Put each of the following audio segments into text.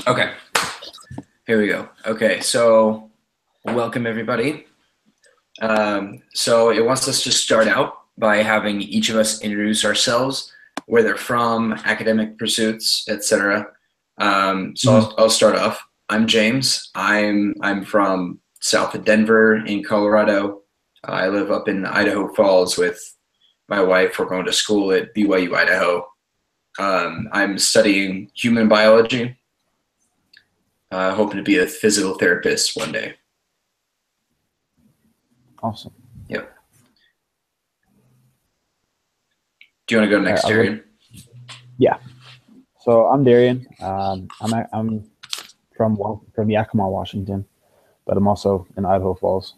Okay, here we go. Okay, so welcome everybody. So it wants us to start out by having each of us introduce ourselves, where they're from, academic pursuits, etc. So I'll start off. I'm James. I'm from south of Denver in Colorado. I live up in Idaho Falls with my wife. We're going to school at BYU, Idaho. I'm studying human biology. Hoping to be a physical therapist one day. Awesome. Yep. Do you want to go next, Darian? Yeah. So I'm Darian. I'm from Yakima, Washington, but I'm also in Idaho Falls.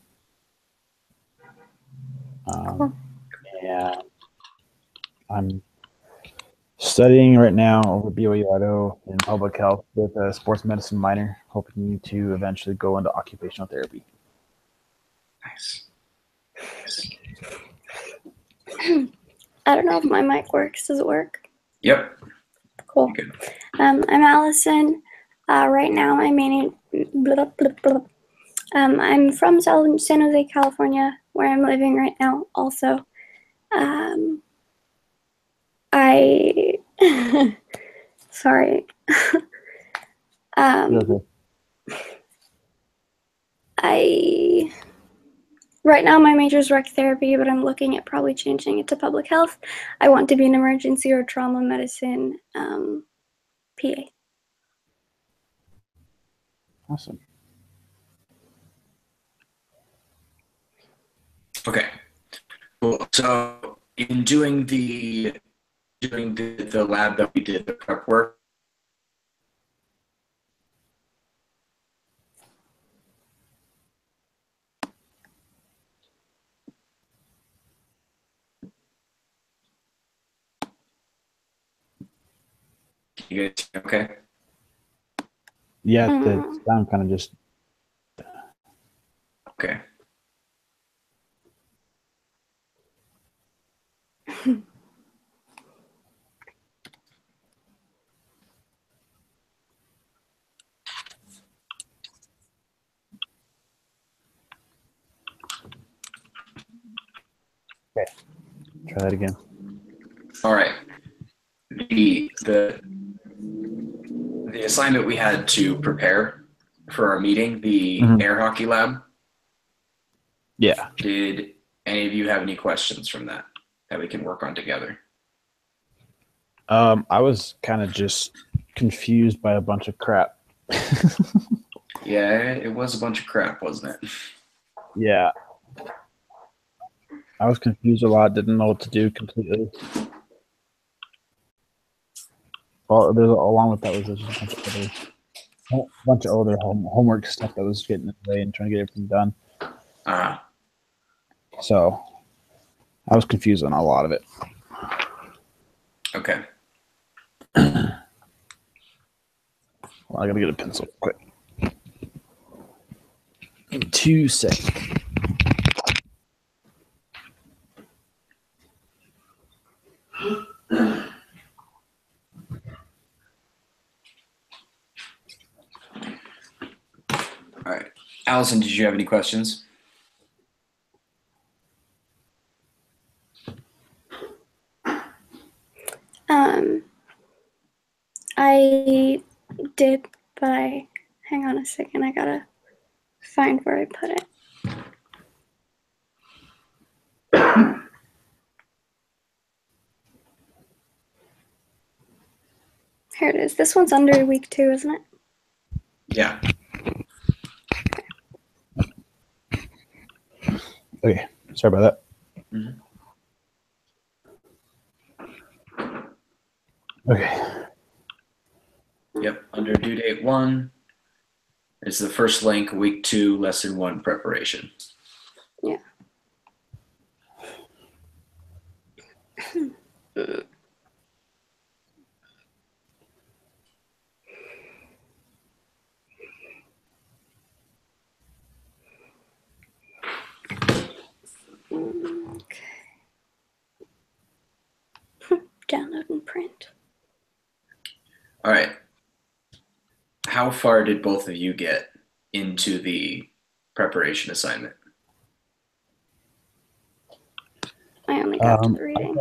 Cool. And I'm studying right now over at BYU Idaho in public health with a sports medicine minor, hoping to eventually go into occupational therapy. Nice. I don't know if my mic works. Does it work? Yep. Cool. I'm Allison. Right now, I'm from San Jose, California, where I'm living right now. Also, sorry. Right now my major is rec therapy, but I'm looking at probably changing it to public health. I want to be an emergency or trauma medicine PA. Awesome. Okay. Cool. So in doing the lab that we did, the prep work, you guys okay? Yeah, the sound kind of just. Okay. Okay. Try that again. All right. The assignment we had to prepare for our meeting, the air hockey lab. Yeah. Did any of you have any questions from that we can work on together? I was kind of just confused by a bunch of crap. Yeah, it was a bunch of crap, wasn't it? Yeah. I was confused a lot, didn't know what to do completely. Well, there's along with that was just a bunch of other homework stuff that was getting in the way and trying to get everything done. So I was confused on a lot of it. Okay. Well, I gotta get a pencil quick. In 2 seconds. All right. Allison, did you have any questions? I did, but hang on a second. I gotta find where I put it. Here it is. This one's under week 2, isn't it? Yeah. Okay. Sorry about that. Okay. Yep. Under due date 1 is the first link, week 2, lesson 1 preparation. Yeah. Okay. Download and print. All right. how far did both of you get into the preparation assignment? I only got to the reading.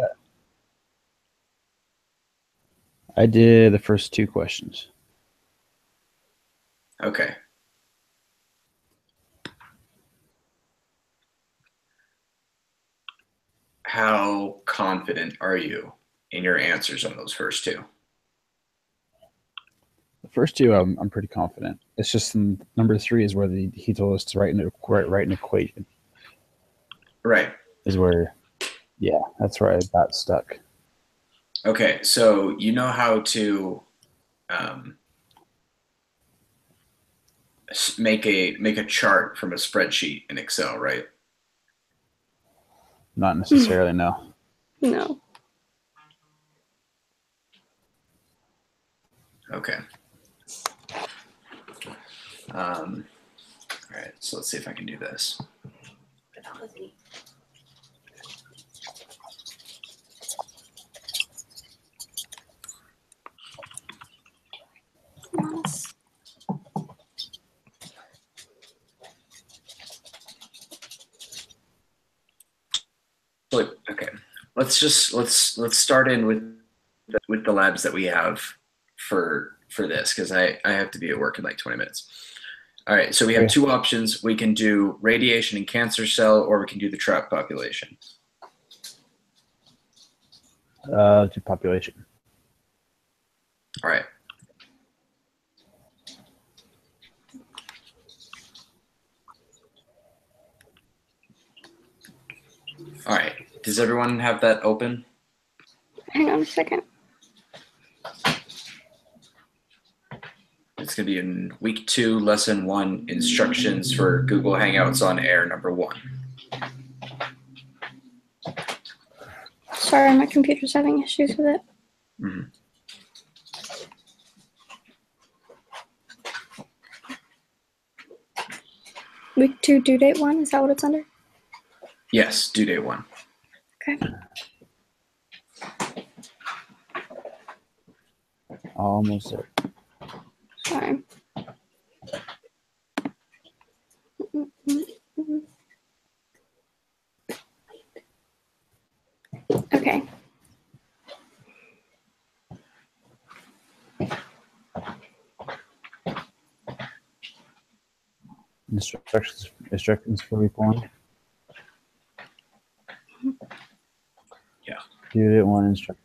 I did the first 2 questions. Okay. How confident are you in your answers on those first 2? The first 2, I'm pretty confident. It's just number 3 is where he told us to write an equation. Right. Is where, yeah, that's where I got stuck. Okay, so you know how to make a chart from a spreadsheet in Excel, right? Not necessarily, no. No. Okay. All right, so let's see if I can do this. Okay, let's start in with the labs that we have for this, because I have to be at work in like 20 minutes. All right, so we have 2 options. We can do radiation and cancer cell, or we can do the trap population. To population. All right. All right. Does everyone have that open? Hang on a second. It's going to be in week 2, lesson 1, instructions for Google Hangouts on Air number 1. Sorry, my computer's having issues with it. Mm-hmm. Week 2, due date 1, is that what it's under? Yes, due date 1. Okay. Almost there. Sorry. Okay. Instructions for week 1. Yeah. Due date 1 instructions.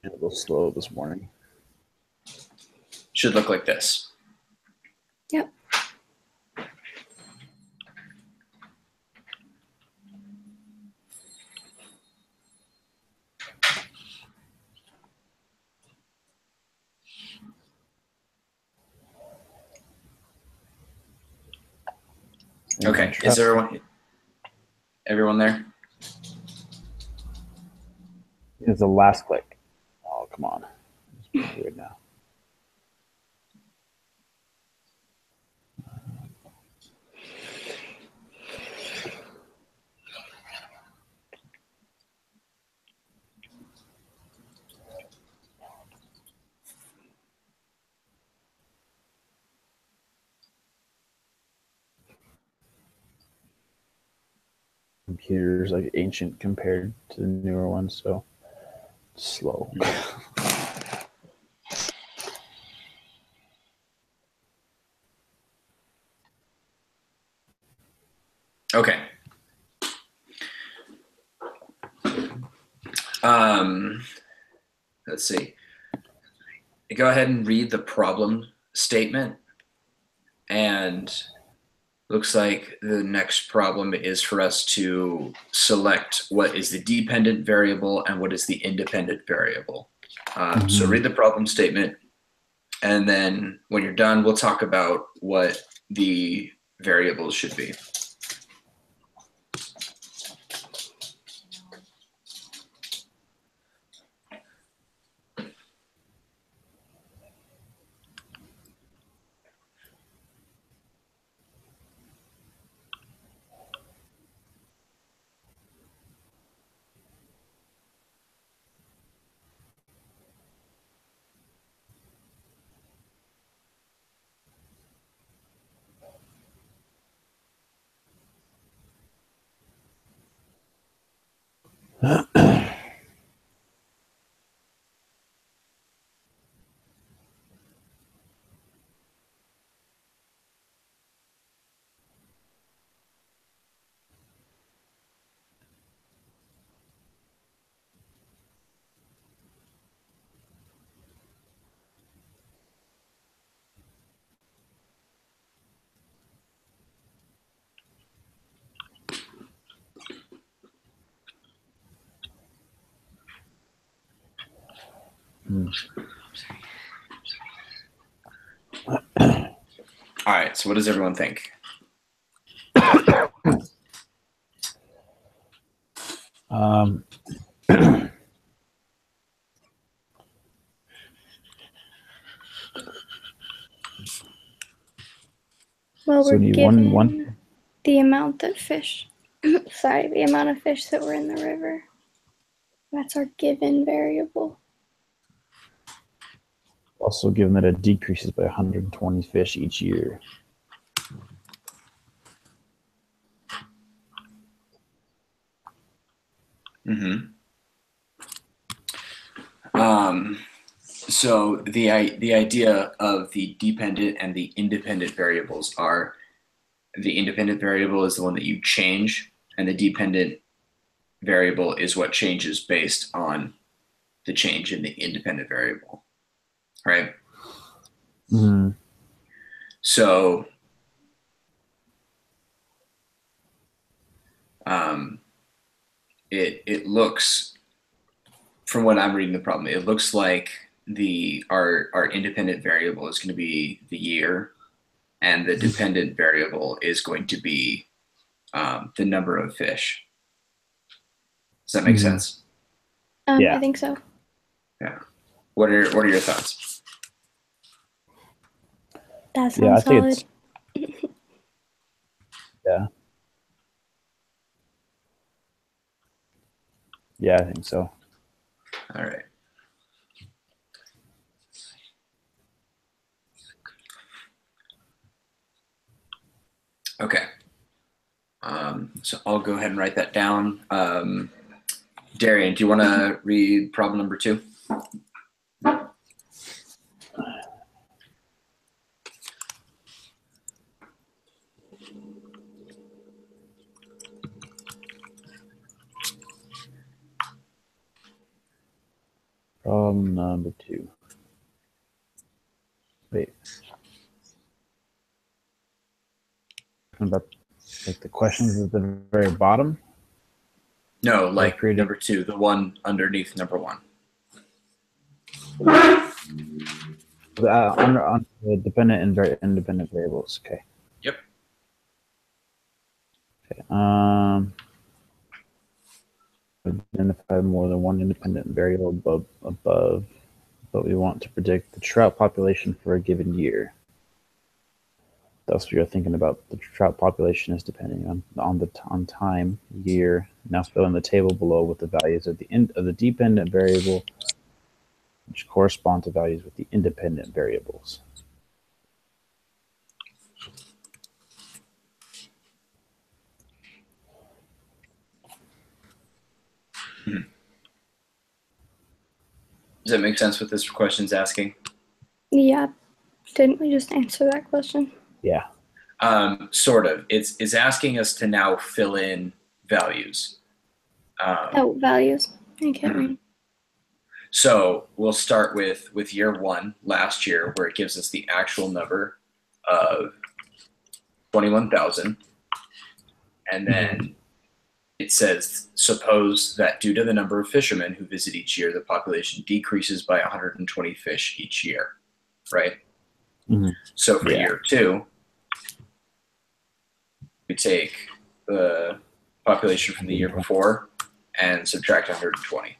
A little slow this morning. Should look like this. Yep. Okay. Is everyone there? It's the last click. Oh, come on. It's weird now. Computer's like ancient compared to the newer ones, so it's slow. Okay. Let's see. Go ahead and read the problem statement. And looks like the next problem is for us to select what is the dependent variable and what is the independent variable. So read the problem statement, and then when you're done, we'll talk about what the variables should be. All right, so what does everyone think? Well, So we're do you given one the amount of fish. Sorry, the amount of fish that were in the river. That's our given variable. also given that it decreases by 120 fish each year? So the idea of the dependent and the independent variables are the independent variable is the one that you change, and the dependent variable is what changes based on the change in the independent variable, right? Mm-hmm. So it looks, from what I'm reading the problem, it looks like our independent variable is going to be the year, and the dependent variable is going to be the number of fish. Does that make sense? Yeah. I think so. Yeah. What are your thoughts? That Yeah, I sounds think solid. Yeah. Yeah, I think so. All right. Okay. So I'll go ahead and write that down. Darian, do you want to read problem number 2? Problem number 2. Wait. About like the questions at the very bottom? No, like creating- number 2, the one underneath number 1. On the dependent and very independent variables. Okay. Yep. Okay. Identify more than one independent variable above, but we want to predict the trout population for a given year. Thus, we are thinking about the trout population is depending on time, year. Now fill in the table below with the values of the dependent variable, which correspond to values with the independent variables. Does that make sense what this question's asking? Yeah. Didn't we just answer that question? Yeah. Sort of. It's asking us to now fill in values. Values. I can't read. So we'll start with year 1, last year, where it gives us the actual number of 21,000. And then it says, suppose that due to the number of fishermen who visit each year, the population decreases by 120 fish each year, right? Mm-hmm. So for year 2, we take the population from the year before and subtract 120.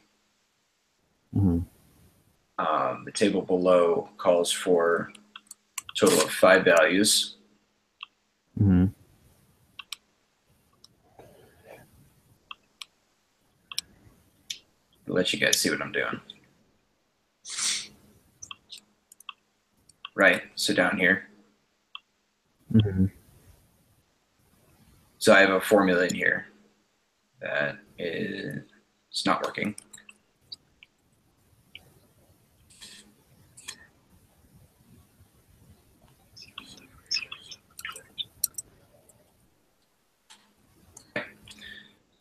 Mm-hmm. The table below calls for a total of 5 values. Mm-hmm. I'll let you guys see what I'm doing. Right, so down here. Mm-hmm. So I have a formula in here that is It's not working.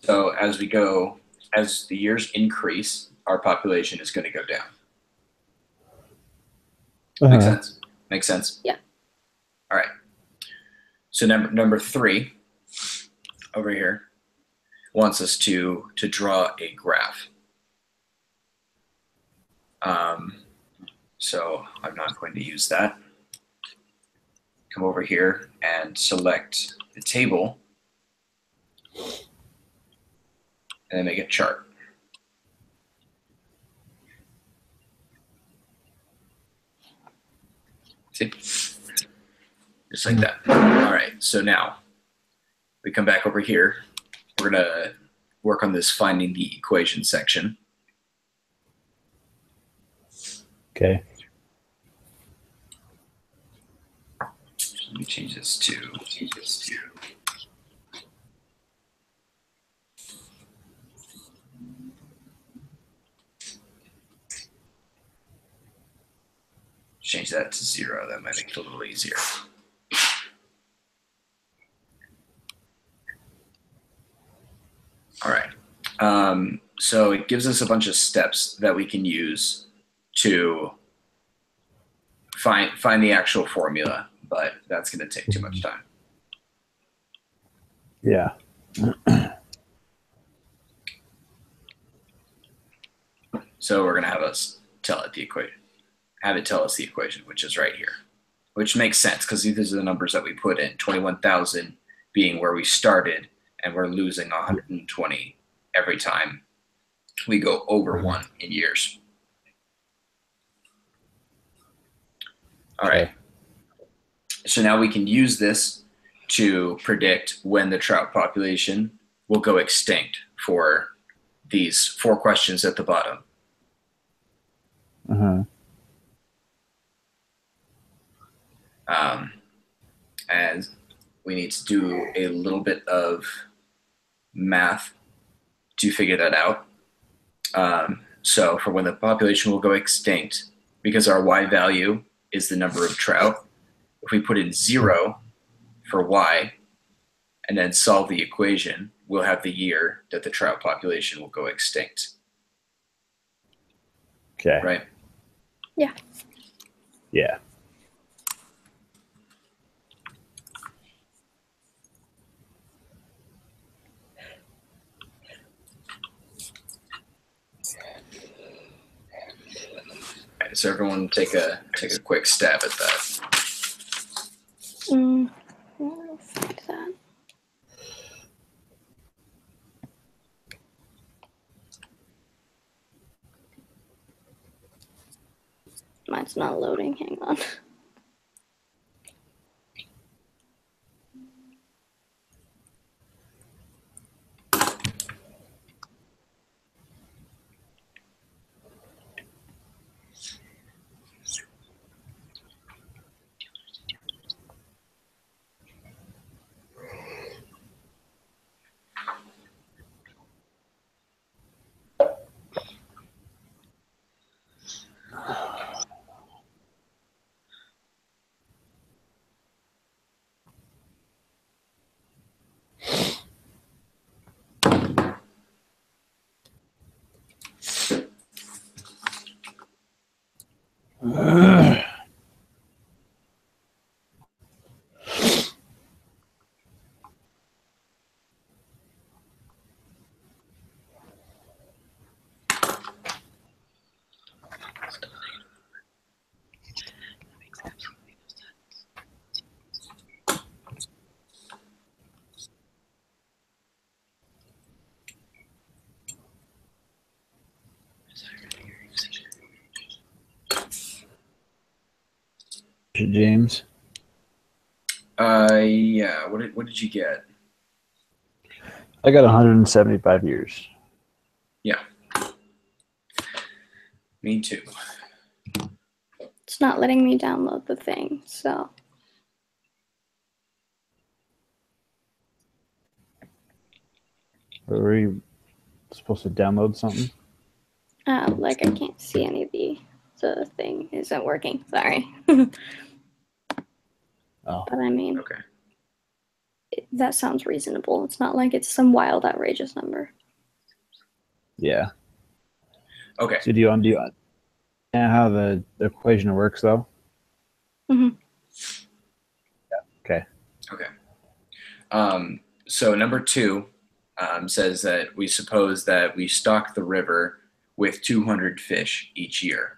So as the years increase, our population is going to go down. Makes sense? Makes sense? Yeah. All right. So number 3 over here wants us to draw a graph. So I'm not going to use that. Come over here and select the table and then make a chart. See? Just like that. All right, so now we come back over here. We're gonna work on this finding the equation section. Okay. Let me change this to change that to 0. That might make it a little easier. All right. So it gives us a bunch of steps that we can use to find the actual formula, but that's going to take too much time. Yeah. So we're going to have it tell us the equation, which is right here, which makes sense because these are the numbers that we put in, 21,000 being where we started, and we're losing 120 every time we go over 1 in years. All right. So now we can use this to predict when the trout population will go extinct for these 4 questions at the bottom. And we need to do a little bit of math to figure that out. So for when the population will go extinct, because our y value is the number of trout, if we put in 0 for y and then solve the equation, we'll have the year that the trout population will go extinct. Okay. Right? Yeah. Yeah. Right, so everyone take a quick stab at that. I'll find that. Mine's not loading. Hang on. James. Yeah. What did you get? I got 175 years. Yeah. Me too. It's not letting me download the thing, so. What were you supposed to download something? Like I can't see any of the thing isn't working. Sorry. Oh, But I mean, Okay. that sounds reasonable. It's not like it's some wild, outrageous number. yeah. Okay. So do you understand how the equation works, though? Mhm. Yeah. Okay. Okay. So number 2 says that we suppose that we stock the river with 200 fish each year.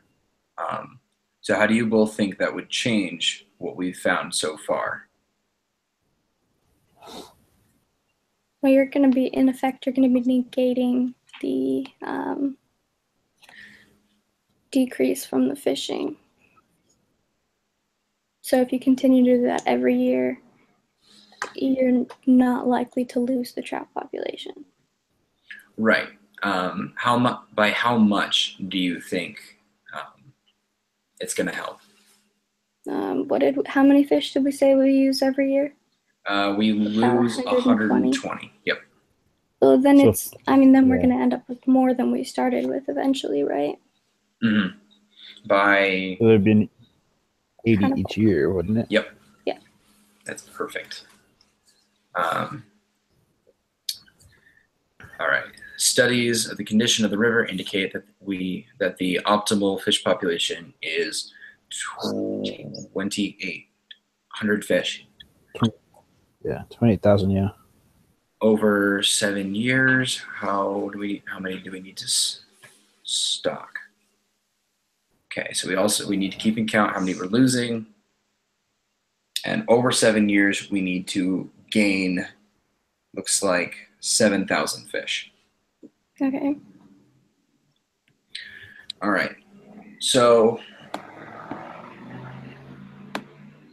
So how do you both think that would change what we've found so far? Well, you're going to be, in effect, you're going to be negating the decrease from the fishing. So if you continue to do that every year, you're not likely to lose the trout population. Right. By how much do you think it's going to help? How many fish did we say we use every year? We lose 120. Yep. So then So- then we're yeah. going to end up with more than we started with eventually, right? Mm-hmm. By So there'd be an 80 Kind of- each year, wouldn't it? Yep. Yeah. That's perfect. All right. Studies of the condition of the river indicate that the optimal fish population is 2,800 fish Yeah, 28,000. Yeah. over 7 years. How many do we need to stock? Okay, so we need to keep in count how many we're losing, and over 7 years we need to gain. Looks like 7,000 fish. Okay. All right. So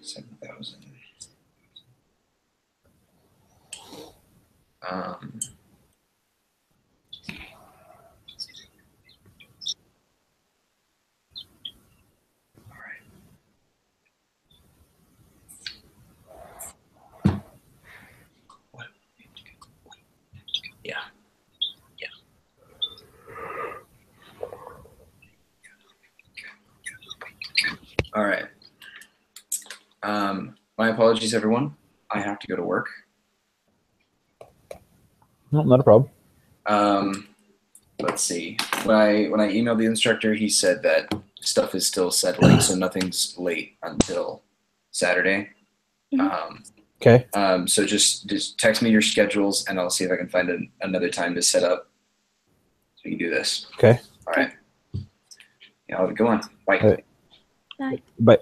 7,000. All right. What? Yeah. All right. My apologies, everyone. I have to go to work. No, not a problem. Let's see. When I emailed the instructor, he said that stuff is still settling, so nothing's late until Saturday. Okay. So just text me your schedules, and I'll see if I can find another time to set up so we can do this. Okay. All right. Yeah, I'll have a good one. Bye. All right. Bye. Bye.